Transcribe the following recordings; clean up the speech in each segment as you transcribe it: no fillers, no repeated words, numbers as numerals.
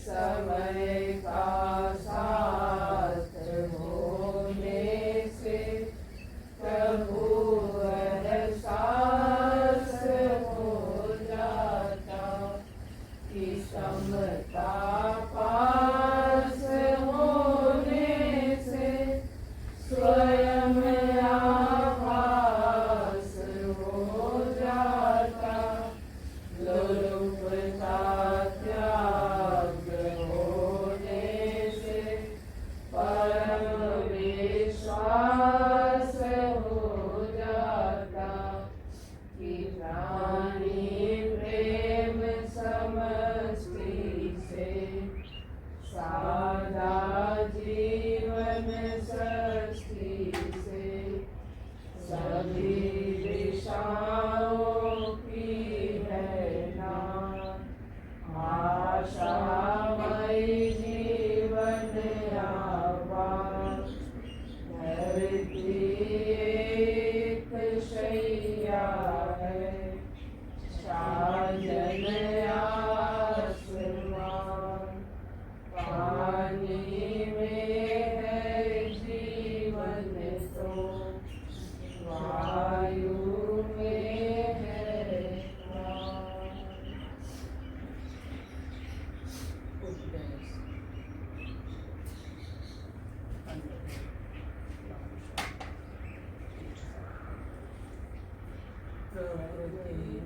समय का साथ होने से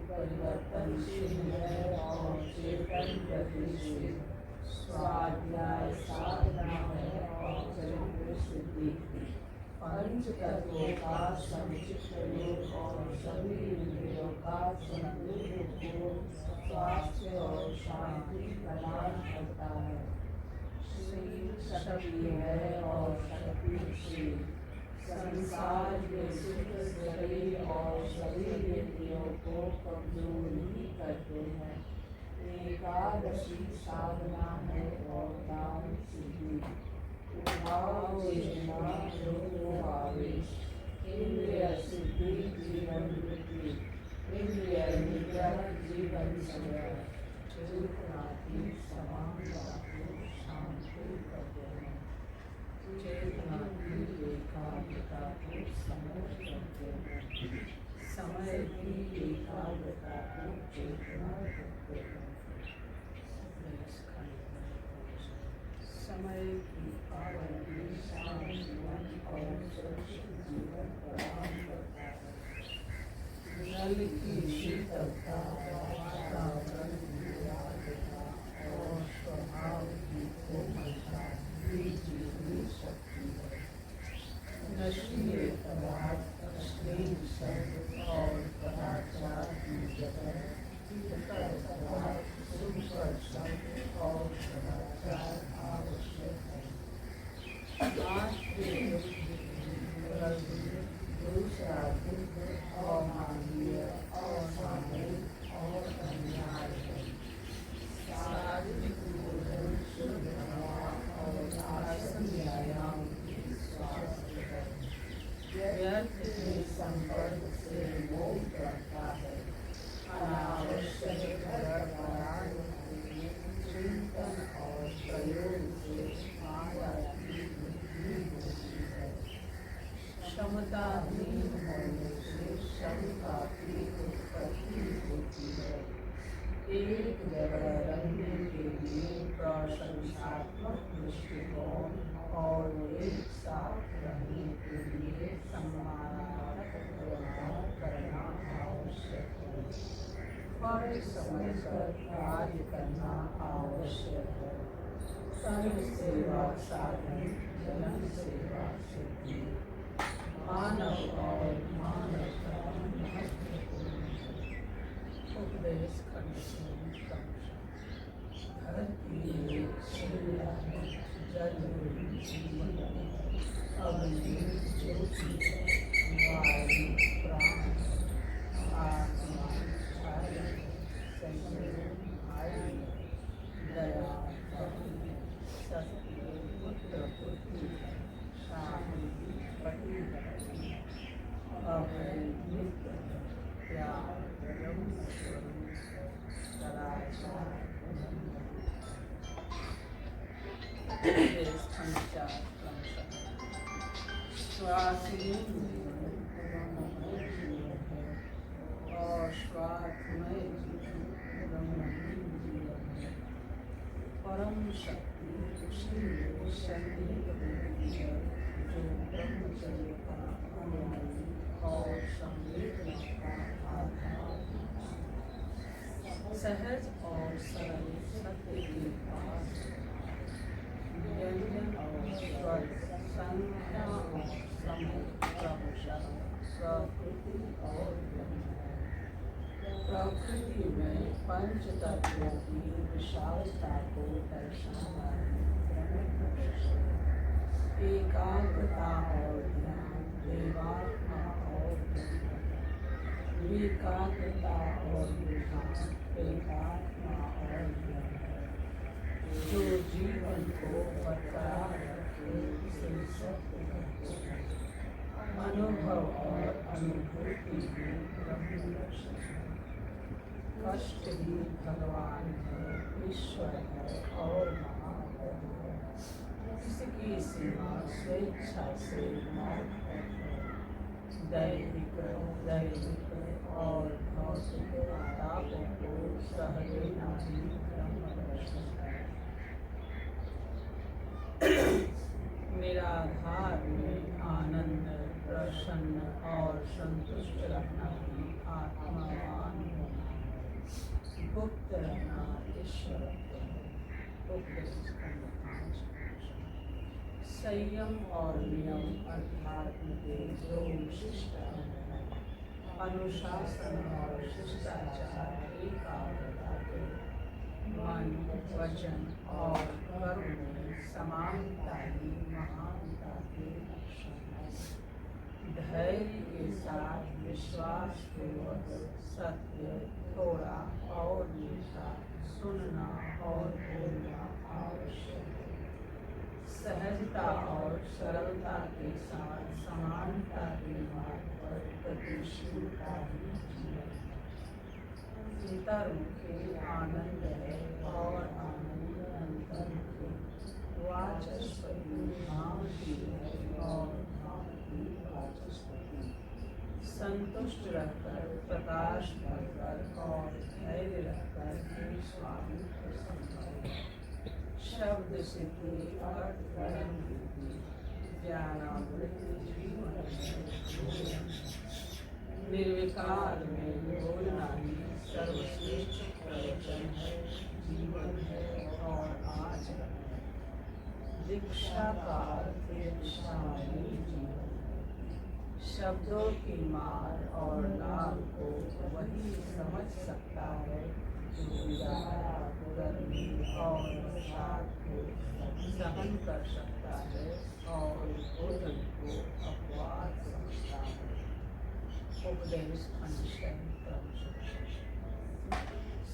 परिवर्तनशील है और चेतन गतिशील। स्वाध्याय साधना है और चरित्र शुद्धि। पंच तत्वों का समुचित प्रयोग और सभी इंद्रियों का संतुलित उपयोग स्वास्थ्य और शांति प्रदान करता है। शरीर शक्ति है और शक्तिशील। संसार के सुख शरीर और शरीर इंद्रियों को कमजोर ही करते हैं। एकादशी साधना है और ज्ञान सिद्धि। उद्भाव चेतना योग आवेश। इंद्रिय सिद्धि जीवन वृद्धि। इंद्रिय निग्रह जीवन संग्रह। चेतनाती समानता को शांति करते हैं। चेतना की एकाग्रता को समय करते हैं। समय की एकाग्रता को चेतना करते हैं। समय की पाबंदी शांति और सुरक्षित जीवन प्रदान करता है। जल की शीतलता वातावरण की आर्द्रता और स्वभाव की कोमलता जीवनी शक्ति है। नशीले पदार्थ अश्लील शब्द और कदाचार की जगह सुखकर पदार्थ सुखकर शब्द और कदाचार आवश्यक है। दूसरा दुख अमानवीय असामयिक और अन्याय है। शारीरिक भोजन शुद्ध हवा और आसन व्यायाम की स्वास्थ्य है। व्यर्थ के संपर्क से मोह करता है। अनावश्यक घरपरार चिंतन और प्रयोग से माया की वृद्धि होती है। क्षमताहीन होने से क्षमता की उत्पत्ति होती है। एक जगह रहने के लिए प्रशंसात्मक दृष्टिकोण और एक साथ रहने के लिए सम्मानात्मक व्यवहार करना आवश्यक है। पर समय पर कार्य करना आवश्यक है। संघ सेवा साधन जन सेवा सिद्धि। मानव और मानवता महत्वपूर्ण है। उपदेश खंड धरती एक शिला है। जल जीवन है। अग्नि ज्योति है। वायु प्राण आत्मा छाया संयोग आयु दया भक्ति शक्ति पुत्र पुत्री शांति पति अभय मित्र प्यार ब्रह्म स्वरूप सदाचार श्वास और स्वात्मय ब्रह्मलीन जीवन है। परम शक्ति उसी शरीर होती है जो ब्रह्मचर्य का अनुयायी और संवेदना का आधार होता है। सहज और सरल सत्य के पास व्यंजन और स्वर संख्या और समय क्रमशः प्रकृति और ब्रह्म है। प्रकृति में पंच तत्वों की विशालता को दर्शाता है। एकाग्रता और ध्यान देवात्मा और विकाग्रता और ध्यान प्रेतात्मा और ब्रह्म है। जो जीवन को बरकरार रखे उसे सत्य कहते हैं। अनुभव और अनुभूति में ब्रह्म दर्शन है। कष्ट ही भगवान है, ईश्वर है और महान है। इसकी सीमा स्वेच्छा से मौत है। दैहिक और भौतिक तापों को सह लेना ही ब्रह्म दर्शन है। निराधार में आनंद प्रसन्न और संतुष्ट रहना ही आत्मवान होना मुक्त रहना ईश्वर उपदेश खंड 5। संयम और नियम अध्यात्म के जो विशिष्ट अंग हैं, अनुशासन और शिष्टाचार एकाग्रता के मन वचन और कर्म में समानता ही महानता के लक्षण है। धैर्य के साथ विश्वास पूर्वक सत्य थोड़ा और मीठा सुनना और बोलना आवश्यक है। सहजता और सरलता के साथ समानता के मार्ग पर गतिशीलता ही जीवन है। अंतर्मुखी आनंद है और आनंद अंतर्मुखी। वाचस्पति नाम की है और नाम की वाचस्पति। संतुष्ट रहकर प्रकाश भरकर और धैर्य रखकर हे स्वामी प्रसन्न। शब्द सिद्धि अर्थ ज्ञान वृद्धि ज्ञानामृत जीवन है। निर्विकार में बोलना ही सर्वश्रेष्ठ प्रवचन है, जीवन है और आचरण है। दीक्षा का अर्थ दिशा में जीवन है। शब्दों की मार और लाभ को वही समझ सकता है जो विदारा गर्मी और बरसात को सहन कर सकता है और भोजन को अपवाद समझता है। उपदेश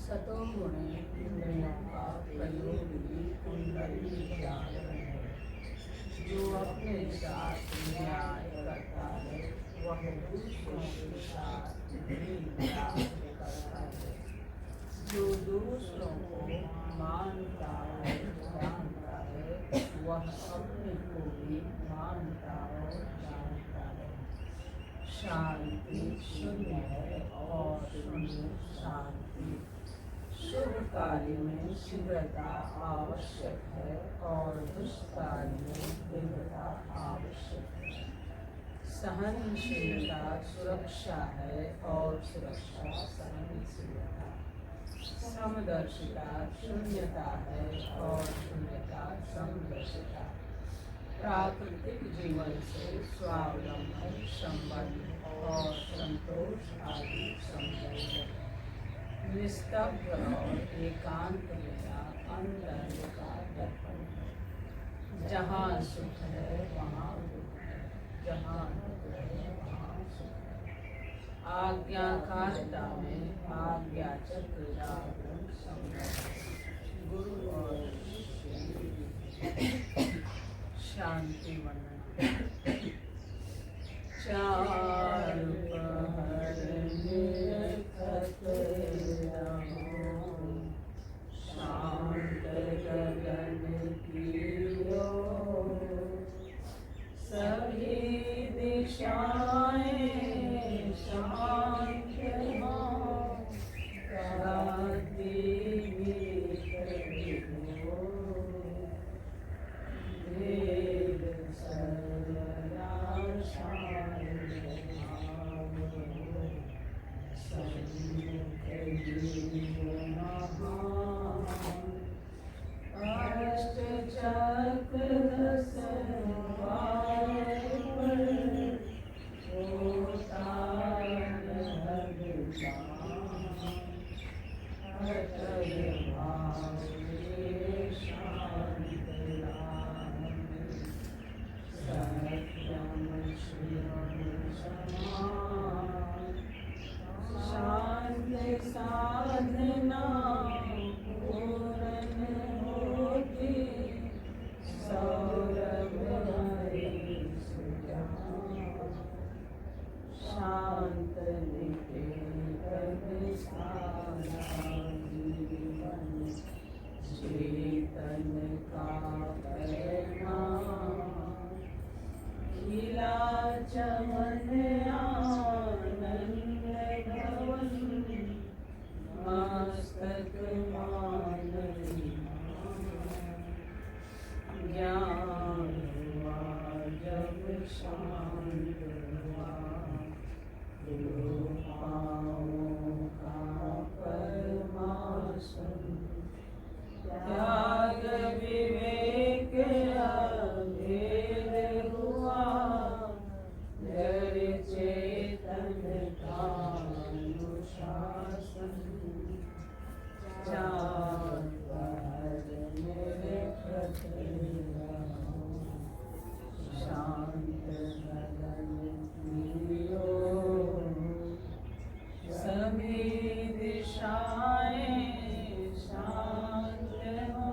सतोगुणे इंद्रियों का प्रयोग ही कुंडली जागरण है। जो अपने साथ न्याय करता है वह दूसरों के साथ भी न्याय करता है। जो दूसरों को मानता और जानता है वह अपने को भी मानता और जानता है। शांति शून्य है और शून्य शांति। शुभ कार्य में शीघ्रता आवश्यक है और दुष्कार्य में तीव्रता आवश्यक है। सहनशीलता सुरक्षा है और सुरक्षा सहनशीलता। समदर्शिता शून्यता है और शून्यता समदर्शिता। प्राकृतिक जीवन से स्वावलंबन संबंध और संतोष आदि संबंध है। निस्तब्ध और एकांत मेरा अंदर का दर्पण है। जहाँ सुख है वहाँ दुख है, जहाँ दुख है वहाँ सुख है। आज्ञाकारिता में आज्ञा चक्र जागरण संबंध। गुरु और शांति वंदना। चार पहर निरखत रहो, शांत गगन की ओर। सभी दिशाएं शांत हों, कराती भीतर हो। वेद सर्वदा शांत भाव, सन्मुख जीवन महान। अष्ट चक्र दस बार पर होता अटल भाव शांत राम। सत्यम शिवम समान। शांति साधना पूर्ण होती, सौरभ हरि सुजान। शांत निकेतन सारा जीवन, चेतन का परिणाम। खिला चमन आनंद भवन, मस्तक मान ज्ञान हुआ जब शांत हुआ। पाँवों का परमार्थ त्याग विवेक अभेद हुआ, जड़ चेतन का अनुशासन। चार बार मेरे प्रति रहो, शांत बदन लियो, सभी दिशाएं शांत हो,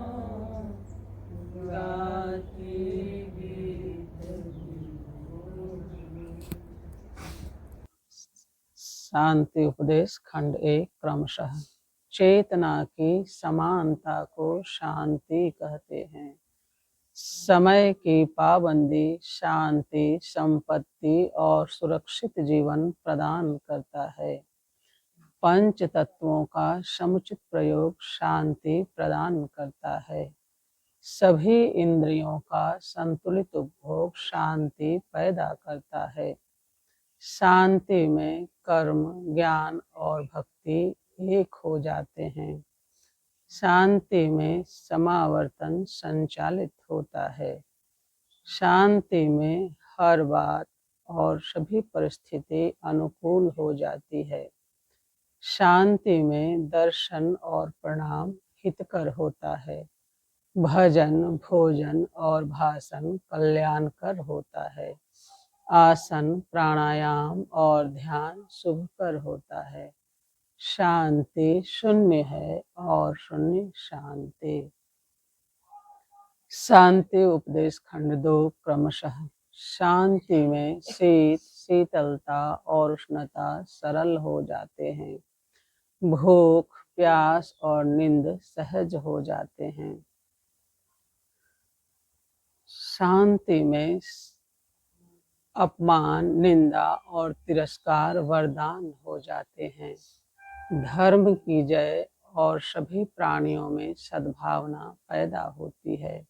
गाती गीत शांति उपदेश खंड 1 क्रमशः। चेतना की समानता को शांति कहते हैं। समय की पाबंदी शांति, संपत्ति और सुरक्षित जीवन प्रदान करता है। पंच तत्वों का समुचित प्रयोग शांति प्रदान करता है। सभी इंद्रियों का संतुलित उपभोग शांति पैदा करता है। शांति में कर्म, ज्ञान और भक्ति एक हो जाते हैं। शांति में समावर्तन संचालित होता है। शांति में हर बात और सभी परिस्थिति अनुकूल हो जाती है। शांति में दर्शन और प्रणाम हितकर होता है। भजन, भोजन और भाषण कल्याणकर होता है। आसन, प्राणायाम और ध्यान शुभकर होता है। शांति शून्य है और शून्य शांति। शांति उपदेश खंड 2 क्रमशः। शांति में शीत, शीतलता और उष्णता सरल हो जाते हैं। भूख, प्यास और नींद सहज हो जाते हैं। शांति में अपमान, निंदा और तिरस्कार वरदान हो जाते हैं। धर्म की जय और सभी प्राणियों में सद्भावना पैदा होती है।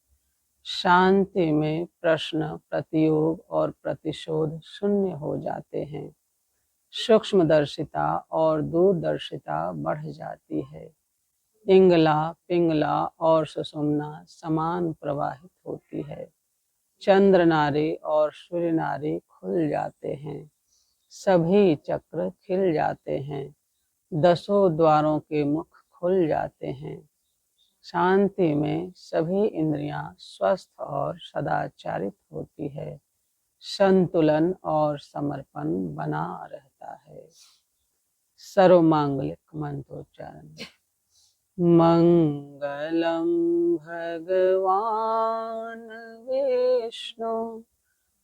शांति में प्रश्न, प्रतियोग और प्रतिशोध शून्य हो जाते हैं। सूक्ष्मदर्शिता और दूरदर्शिता बढ़ जाती है। इंगला, पिंगला और सुषुम्ना समान प्रवाहित होती है। चंद्र नारी और सूर्य नारी खुल जाते हैं। सभी चक्र खिल जाते हैं। 10 द्वारों के मुख खुल जाते हैं। शांति में सभी इंद्रियां स्वस्थ और सदाचारित होती है। संतुलन और समर्पण बना रहता है। सर्वमांगलिक मंत्रोच्चारण। मंगलम भगवान विष्णु,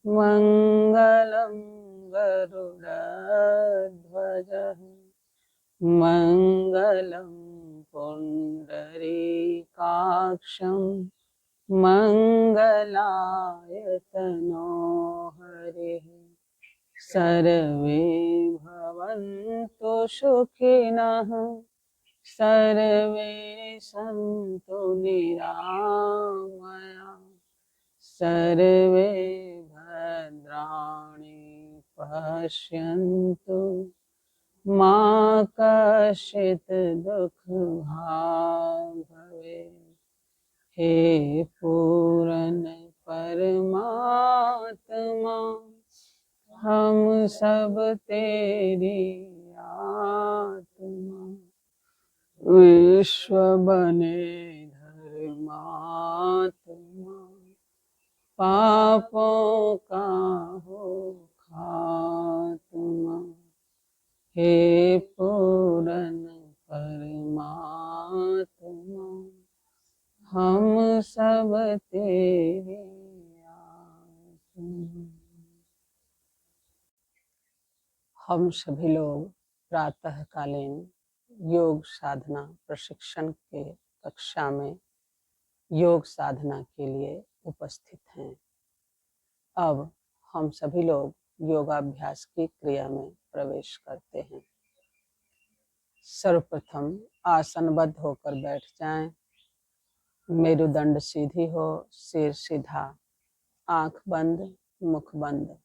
मंगलम गरुड़ध्वज, मंगलम पुंडरीकाक्षं, मंगलाय तनो हरिः। सर्वे भवन्तु सुखिनः, सर्वे सन्तु निरामया, सर्वे भद्राणि पश्यन्तु, मा कश्चित् दुःखभाग् भवेत्। हे पूर्ण परमात्मा, हम सब तेरी आत्मा, विश्व बने धर्मात्मा, पापों का हो खात्मा। हे पूर्ण परमात्मा, हम सब तेरी आत्मा। हम सभी लोग प्रातःकालीन योग साधना प्रशिक्षण के कक्षा में योग साधना के लिए उपस्थित हैं। अब हम सभी लोग योगाभ्यास की क्रिया में प्रवेश करते हैं। सर्वप्रथम आसनबद्ध होकर बैठ जाएं। मेरुदंड सीधी हो, सिर सीधा, आंख बंद, मुख बंद।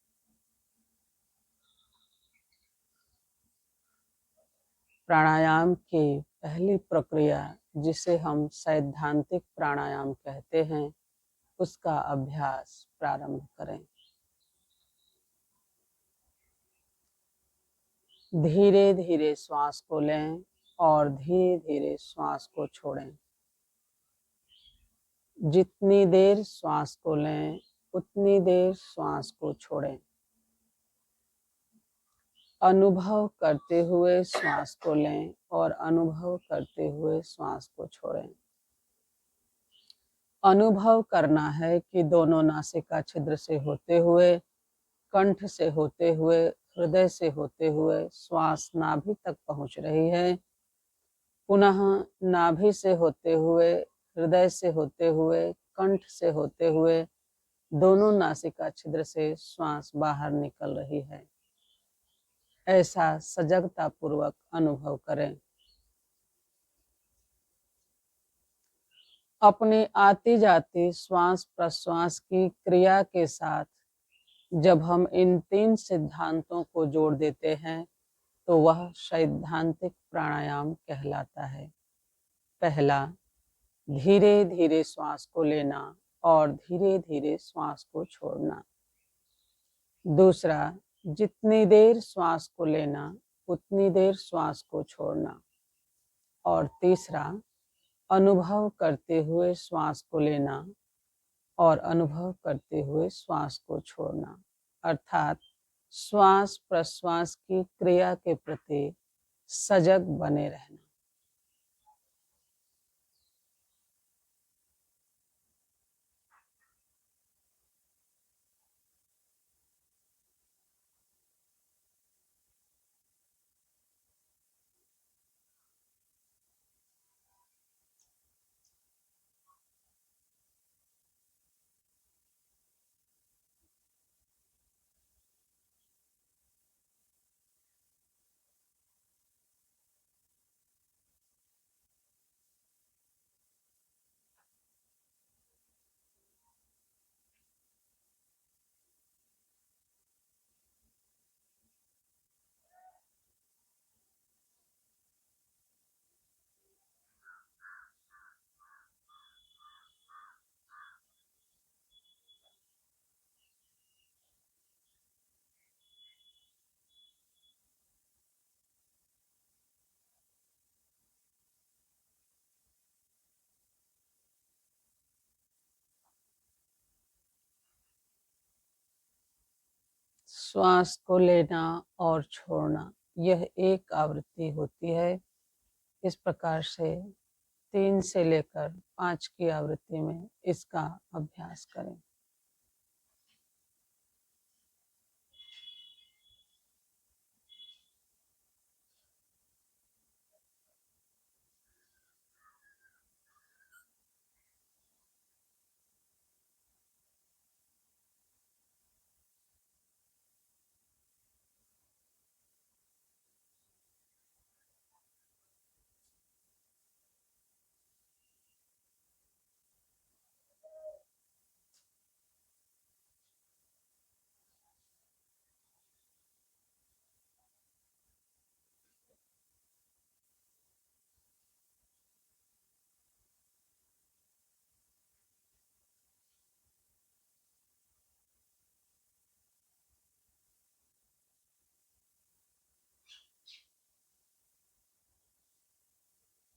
प्राणायाम की पहली प्रक्रिया जिसे हम सैद्धांतिक प्राणायाम कहते हैं, उसका अभ्यास प्रारंभ करें। धीरे धीरे श्वास को लें और धीरे धीरे श्वास को छोड़ें। जितनी देर श्वास को लें उतनी देर श्वास को छोड़ें। अनुभव करते हुए श्वास को लें और अनुभव करते हुए श्वास को छोड़ें। अनुभव करना है कि दोनों नासिका छिद्र से होते हुए, कंठ से होते हुए, हृदय से होते हुए श्वास नाभि तक पहुंच रही है। पुनः नाभि से होते हुए, हृदय से होते हुए, कंठ से होते हुए दोनों नासिका छिद्र से श्वास बाहर निकल रही है। ऐसा सजगता पूर्वक अनुभव करें। अपनी आती जाती श्वास प्रश्वास की क्रिया के साथ जब हम इन 3 सिद्धांतों को जोड़ देते हैं तो वह सैद्धांतिक प्राणायाम कहलाता है। पहला, धीरे धीरे श्वास को लेना और धीरे धीरे श्वास को छोड़ना। दूसरा, जितनी देर श्वास को लेना उतनी देर श्वास को छोड़ना। और तीसरा, अनुभव करते हुए श्वास को लेना और अनुभव करते हुए श्वास को छोड़ना, अर्थात श्वास प्रश्वास की क्रिया के प्रति सजग बने रहना। श्वास को लेना और छोड़ना, यह एक आवृत्ति होती है। इस प्रकार से 3 से लेकर 5 की आवृत्ति में इसका अभ्यास करें।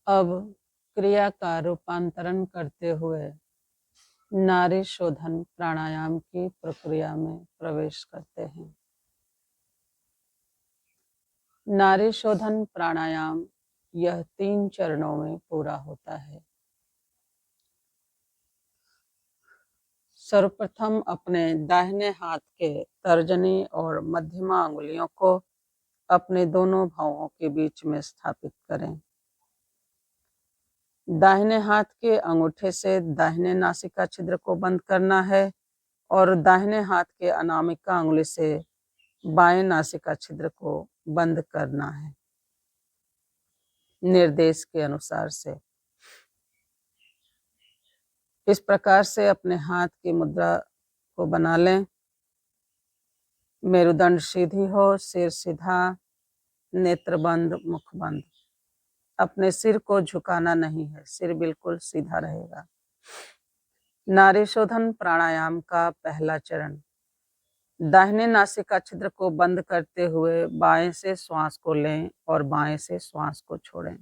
अब क्रिया का रूपांतरण करते हुए नाड़ी शोधन प्राणायाम की प्रक्रिया में प्रवेश करते हैं। नाड़ी शोधन प्राणायाम यह 3 चरणों में पूरा होता है। सर्वप्रथम अपने दाहिने हाथ के तर्जनी और मध्यमा अंगुलियों को अपने दोनों भौहों के बीच में स्थापित करें। दाहिने हाथ के अंगूठे से दाहिने नासिका छिद्र को बंद करना है और दाहिने हाथ के अनामिका अंगुली से बाएं नासिका छिद्र को बंद करना है, निर्देश के अनुसार से। इस प्रकार से अपने हाथ की मुद्रा को बना लें। मेरुदंड सीधी हो, सिर सीधा, नेत्र बंद, मुख बंद। अपने सिर को झुकाना नहीं है, सिर बिल्कुल सीधा रहेगा। नाड़ी शोधन प्राणायाम का पहला चरण। दाहिने नासिका छिद्र को बंद करते हुए बाएं से श्वास को लें और बाएं से श्वास को छोड़ें।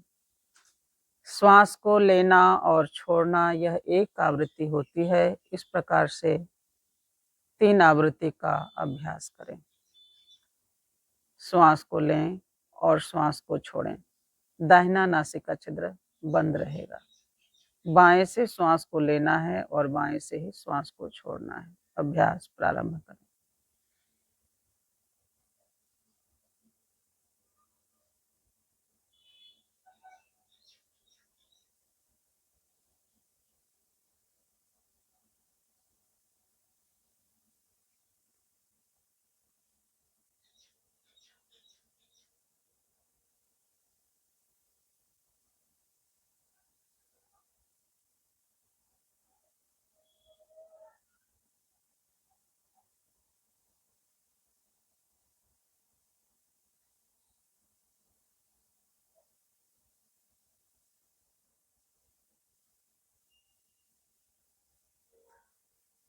श्वास को लेना और छोड़ना यह एक आवृत्ति होती है। इस प्रकार से 3 आवृत्ति का अभ्यास करें। श्वास को लें और श्वास को छोड़ें। दाहिना नासिका छिद्र बंद रहेगा। बाएं से श्वास को लेना है और बाएं से ही श्वास को छोड़ना है। अभ्यास प्रारंभ करें।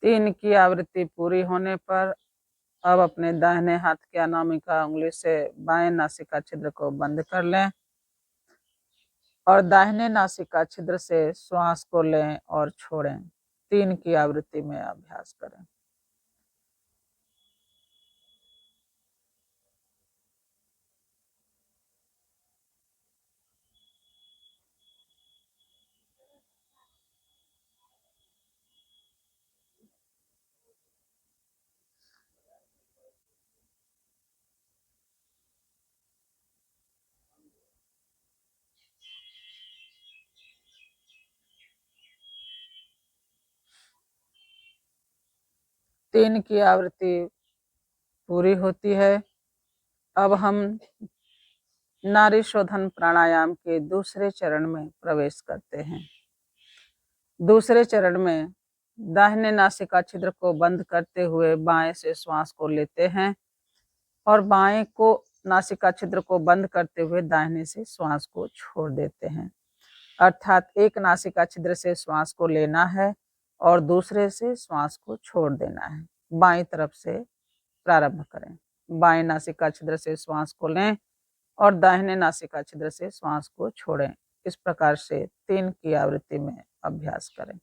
तीन की आवृत्ति पूरी होने पर अब अपने दाहिने हाथ की अनामिका उंगली से बाएं नासिका छिद्र को बंद कर लें और दाहिने नासिका छिद्र से श्वास को लें और छोड़ें। 3 की आवृत्ति में अभ्यास करें। तीन की आवृत्ति पूरी होती है। अब हम नाड़ी शोधन प्राणायाम के दूसरे चरण में प्रवेश करते हैं। दूसरे चरण में दाहिने नासिका छिद्र को बंद करते हुए बाएं से श्वास को लेते हैं और बाएं को नासिका छिद्र को बंद करते हुए दाहिने से श्वास को छोड़ देते हैं। अर्थात एक नासिका छिद्र से श्वास को लेना है और दूसरे से श्वास को छोड़ देना है। बाएं तरफ से प्रारंभ करें। बाएं नासिका छिद्र से श्वास को लें और दाहिने नासिका छिद्र से श्वास को छोड़ें। इस प्रकार से 3 की आवृत्ति में अभ्यास करें।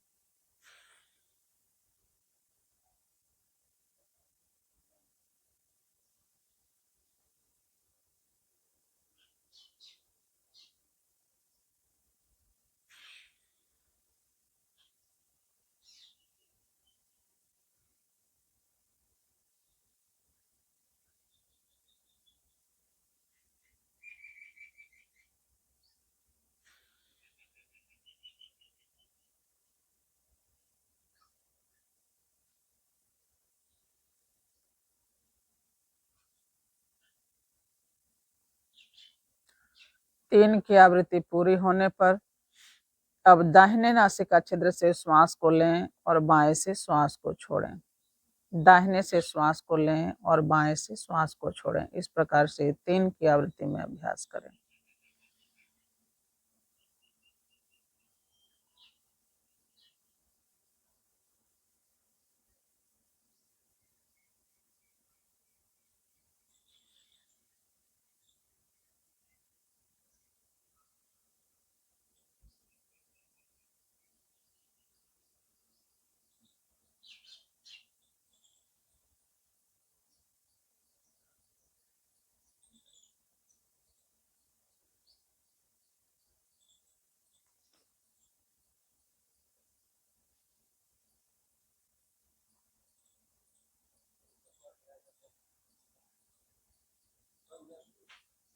तीन की आवृत्ति पूरी होने पर अब दाहिने नासिका छिद्र से श्वास को लें और बाएं से श्वास को छोड़ें। दाहिने से श्वास को लें और बाएं से श्वास को छोड़ें। इस प्रकार से 3 की आवृत्ति में अभ्यास करें।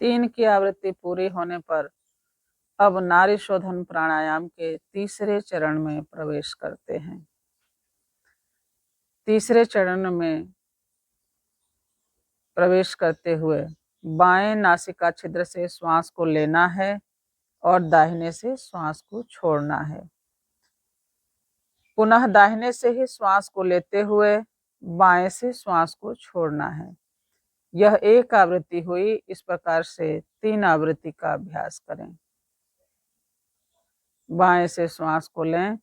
तीन की आवृत्ति पूरी होने पर अब नाड़ी शोधन प्राणायाम के तीसरे चरण में प्रवेश करते हैं। तीसरे चरण में प्रवेश करते हुए बाएं नासिका छिद्र से श्वास को लेना है और दाहिने से श्वास को छोड़ना है। पुनः दाहिने से ही श्वास को लेते हुए बाएं से श्वास को छोड़ना है। यह एक आवृत्ति हुई। इस प्रकार से 3 आवृत्ति का अभ्यास करें। बाएं से श्वास को लें,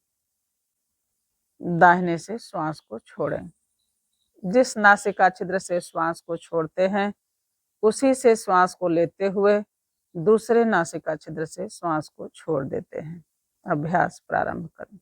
दाहिने से श्वास को छोड़ें। जिस नासिका छिद्र से श्वास को छोड़ते हैं उसी से श्वास को लेते हुए दूसरे नासिका छिद्र से श्वास को छोड़ देते हैं। अभ्यास प्रारंभ करें।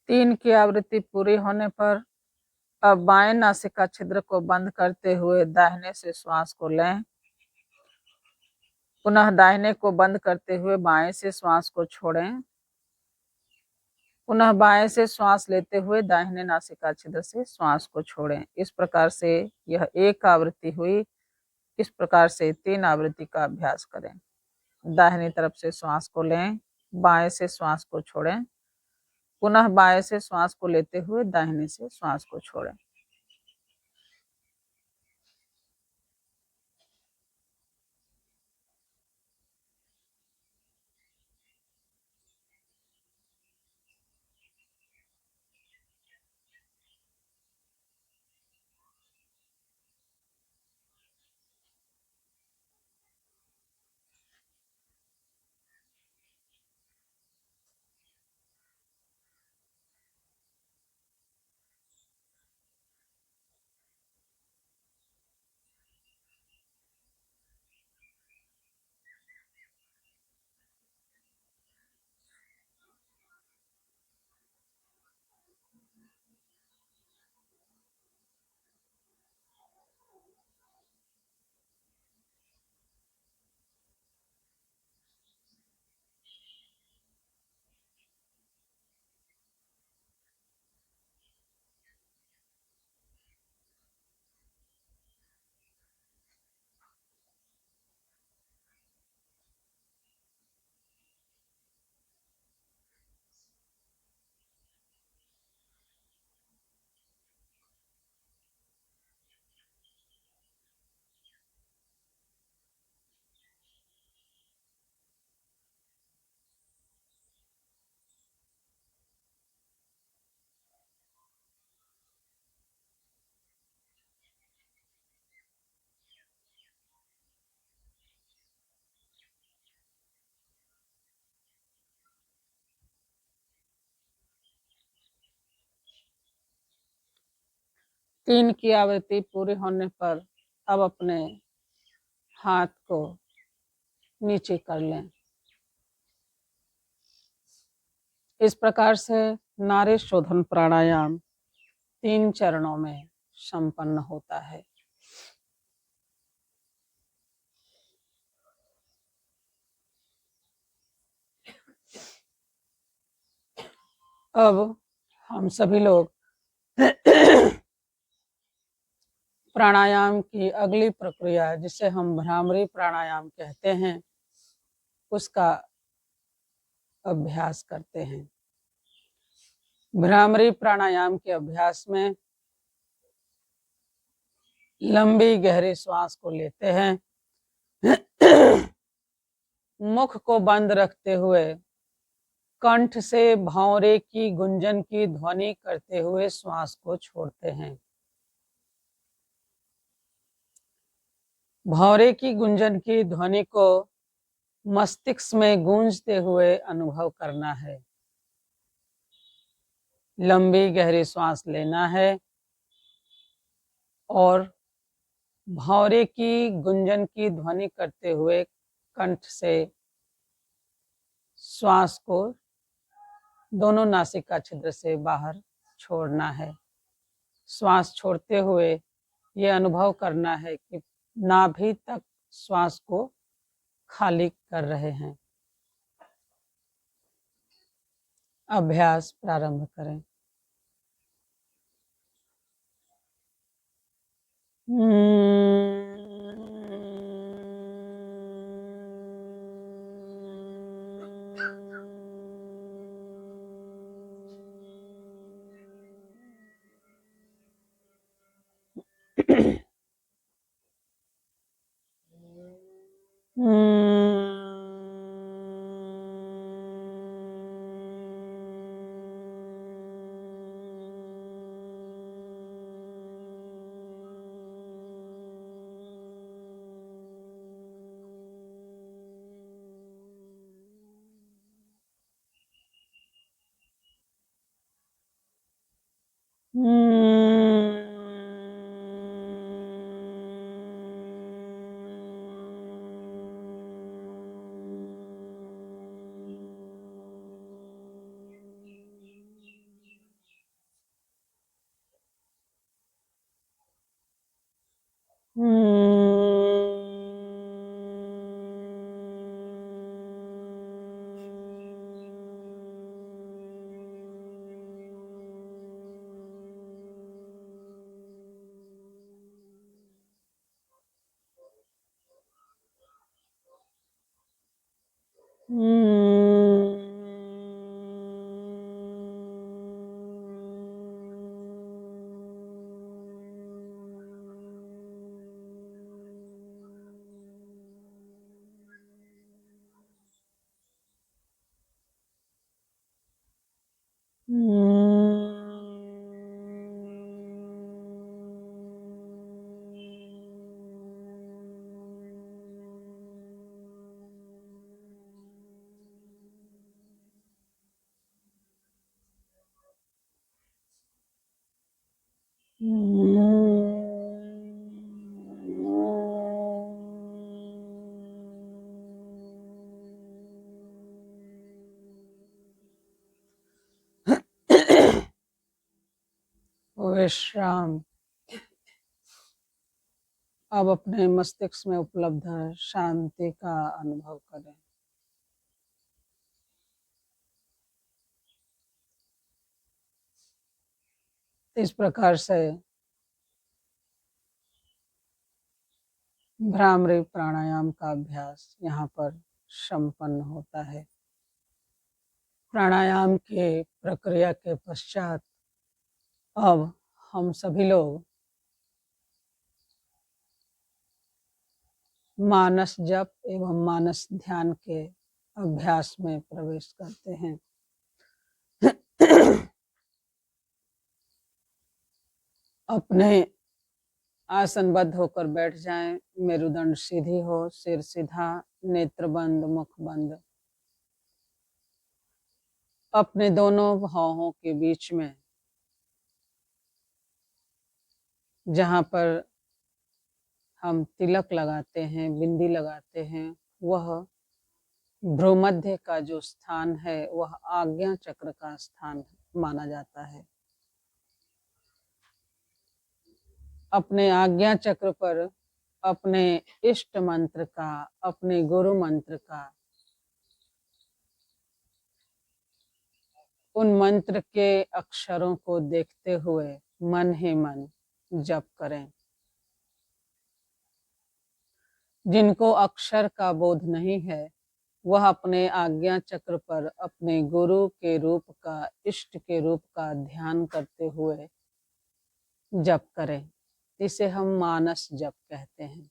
तीन की आवृत्ति पूरी होने पर अब बाएं नासिका छिद्र को बंद करते हुए दाहिने से श्वास को लें। पुनः दाहिने को बंद करते हुए बाएं से श्वास को छोड़ें। पुनः बाएं से श्वास लेते हुए दाहिने नासिका छिद्र से श्वास को छोड़ें। इस प्रकार से यह एक आवृत्ति हुई। इस प्रकार से 3 आवृत्ति का अभ्यास करें। दाहिनी तरफ से श्वास को लें, बाएं से श्वास को छोड़ें, पुनः बाएं से श्वास को लेते हुए दाहिने से श्वास को छोड़ें। तीन की आवृत्ति पूरी होने पर अब अपने हाथ को नीचे कर लें। इस प्रकार से नाड़ी शोधन प्राणायाम 3 चरणों में संपन्न होता है। अब हम सभी लोग प्राणायाम की अगली प्रक्रिया, जिसे हम भ्रामरी प्राणायाम कहते हैं, उसका अभ्यास करते हैं। भ्रामरी प्राणायाम के अभ्यास में लंबी गहरी श्वास को लेते हैं, मुख को बंद रखते हुए कंठ से भौरे की गुंजन की ध्वनि करते हुए श्वास को छोड़ते हैं। भौरे की गुंजन की ध्वनि को मस्तिष्क में गूंजते हुए अनुभव करना है। लंबी गहरी श्वास लेना है और भौरे की गुंजन की ध्वनि करते हुए कंठ से श्वास को दोनों नासिका छिद्र से बाहर छोड़ना है। श्वास छोड़ते हुए ये अनुभव करना है कि नाभि तक श्वास को खाली कर रहे हैं। अभ्यास प्रारंभ करें। विश्राम। अब अपने मस्तिष्क में उपलब्ध शांति का अनुभव करें। इस प्रकार से भ्रामरी प्राणायाम का अभ्यास यहाँ पर संपन्न होता है। प्राणायाम के प्रक्रिया के पश्चात अब हम सभी लोग मानस जप एवं मानस ध्यान के अभ्यास में प्रवेश करते हैं। अपने आसनबद्ध होकर बैठ जाएं। मेरुदंड सीधी हो, सिर सीधा, नेत्र बंद, मुख बंद। अपने दोनों भौहों के बीच में जहाँ पर हम तिलक लगाते हैं, बिंदी लगाते हैं, वह भ्रूमध्य का जो स्थान है वह आज्ञा चक्र का स्थान माना जाता है। अपने आज्ञा चक्र पर अपने इष्ट मंत्र का, अपने गुरु मंत्र का, उन मंत्र के अक्षरों को देखते हुए मन ही मन जप करें। जिनको अक्षर का बोध नहीं है वह अपने आज्ञा चक्र पर अपने गुरु के रूप का, इष्ट के रूप का ध्यान करते हुए जप करें। इसे हम मानस जप कहते हैं।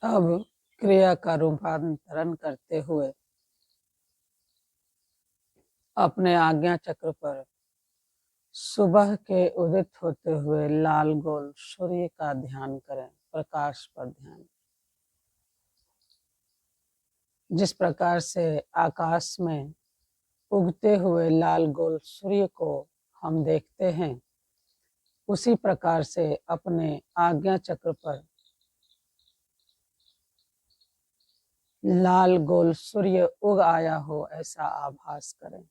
अब क्रिया का रूपांतरण करते हुए अपने आज्ञा चक्र पर सुबह के उदित होते हुए लाल गोल सूर्य का ध्यान करें। प्रकाश पर ध्यान। जिस प्रकार से आकाश में उगते हुए लाल गोल सूर्य को हम देखते हैं, उसी प्रकार से अपने आज्ञा चक्र पर लाल गोल सूर्य उग आया हो ऐसा आभास करें।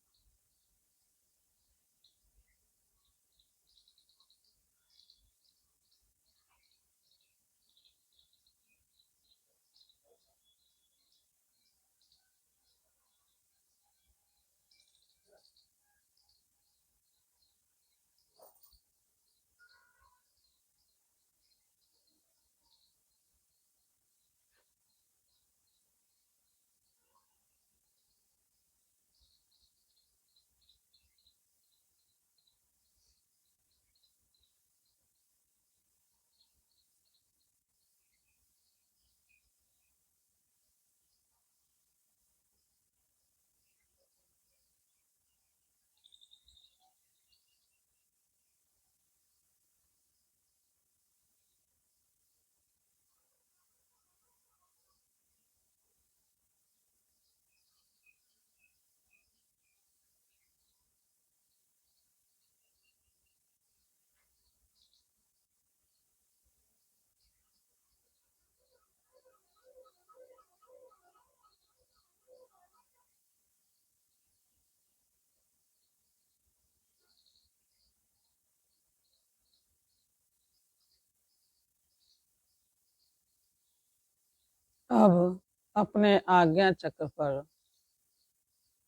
अब अपने आज्ञा चक्र पर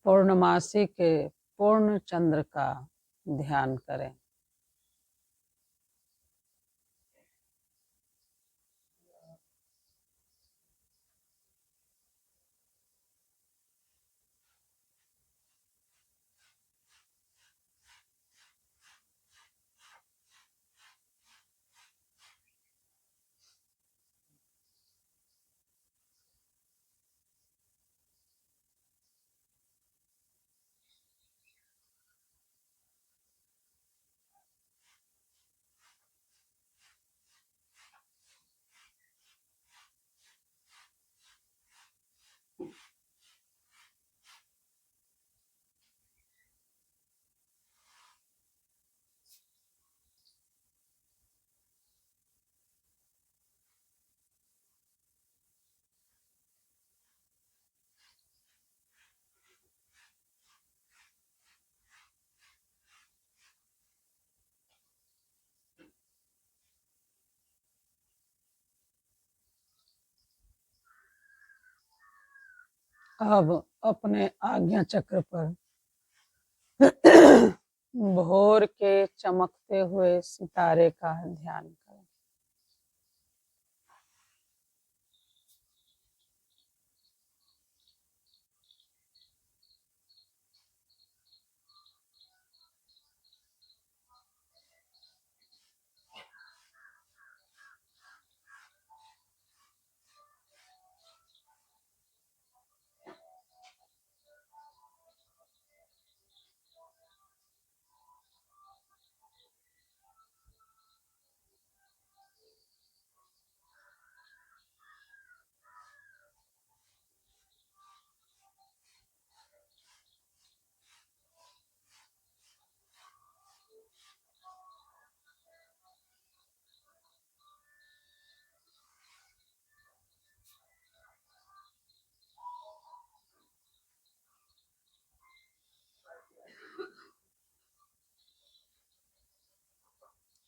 पूर्णमासी के पूर्ण चंद्र का ध्यान करें। अब अपने आज्ञा चक्र पर भोर के चमकते हुए सितारे का ध्यान करें।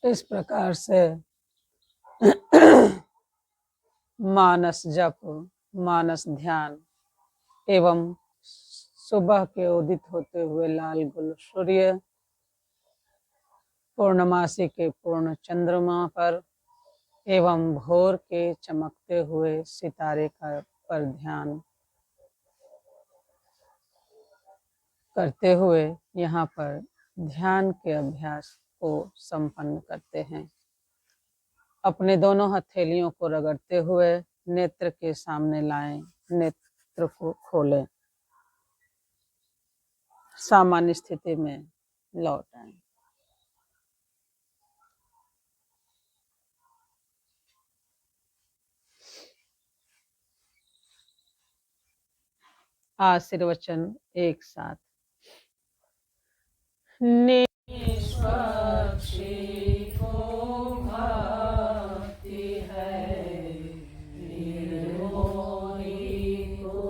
इस प्रकार से मानस जप, मानस ध्यान एवं सुबह के उदित होते हुए लाल गोल सूर्य, पूर्णमासी के पूर्ण चंद्रमा पर एवं भोर के चमकते हुए सितारे का पर ध्यान करते हुए यहाँ पर ध्यान के अभ्यास को संपन्न करते हैं। अपने दोनों हथेलियों को रगड़ते हुए नेत्र के सामने लाएं, नेत्र को खोलें, सामान्य स्थिति में लौट आएं। आशीर्वचन एक साथ। निष्पक्षी को भक्ति है, निर्मोही को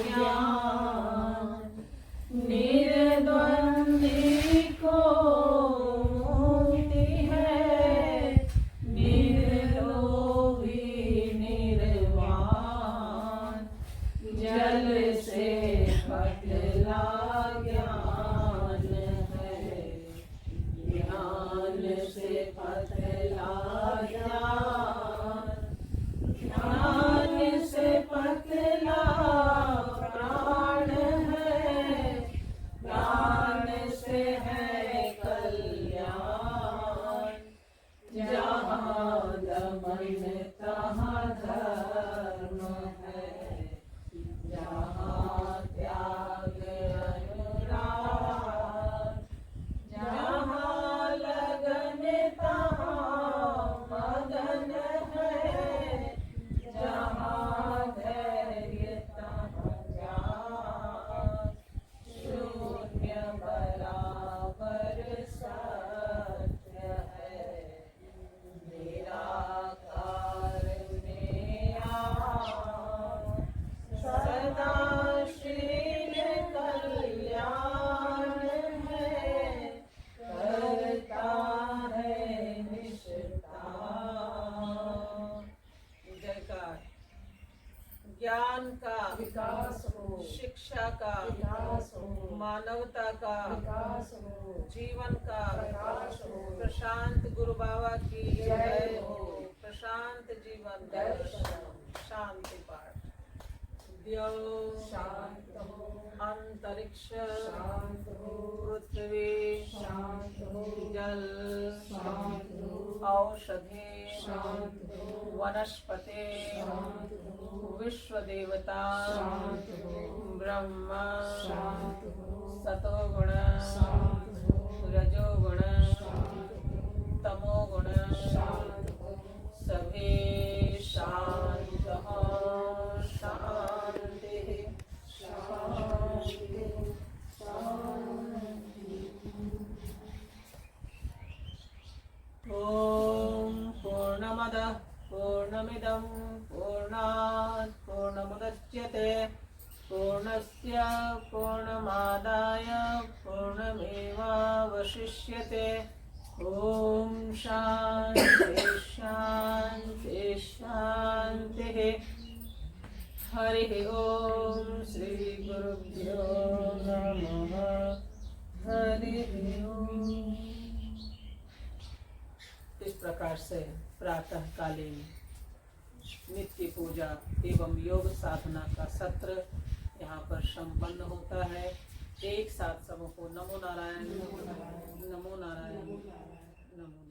ज्ञान, निर्द्वंदी को मुक्ति है, निर्लोभी निर्वाण, जल से पतला ज्ञान है, ज्ञान से पतला ज्ञान, ज्ञान से पतला प्राण है, प्राण से है कल्याण, जहाँ दमन तहाँ धर्म है, जहाँ त्याग अनुराग, जहाँ लगन तहाँ मगन है, जहाँ धैर्य तहाँ ज्ञान, शून्य बराबर सत्य है, निराकार नियामक, सदाशील कल्याण है, करता है निष्ठान। जयकार। ज्ञान का विकास हो, शिक्षा का विकास हो, मानवता का विकास हो, जीवन का विकास हो, प्रशांत गुरु बाबा की जय हो, प्रशांत जीवन दर्शन, शांति पाठ। द्यो शांत हो, अंतरिक्ष शांत हो, पृथ्वी शांत हो, जल शांत हो, औषधि शांत हो, वनस्पति शांत हो, विश्व देवता शांत हो, ब्रह्मा शांत हो, सतोगुण शांत हो, रजोगुण शांत हो, तमोगुण शांत हो, सभी शांत हो, शांति शांति शांति। ओम पूर्णमदः पूर्णमिदं पूर्णात् पूर्णमुदच्यते, पूर्णस्य पूर्णमादाय पूर्णमेवावशिष्यते। ओम शांति शांति शांति। हरि ओम श्री गुरुभ्यो नमः। हरि ओम। इस प्रकार से प्रातःकालीन नित्य पूजा एवं योग साधना का सत्र यहाँ पर संपन्न होता है। एक साथ सबको नमो नारायण, नमो नारायण, नमो नारायण, नमो नारायण।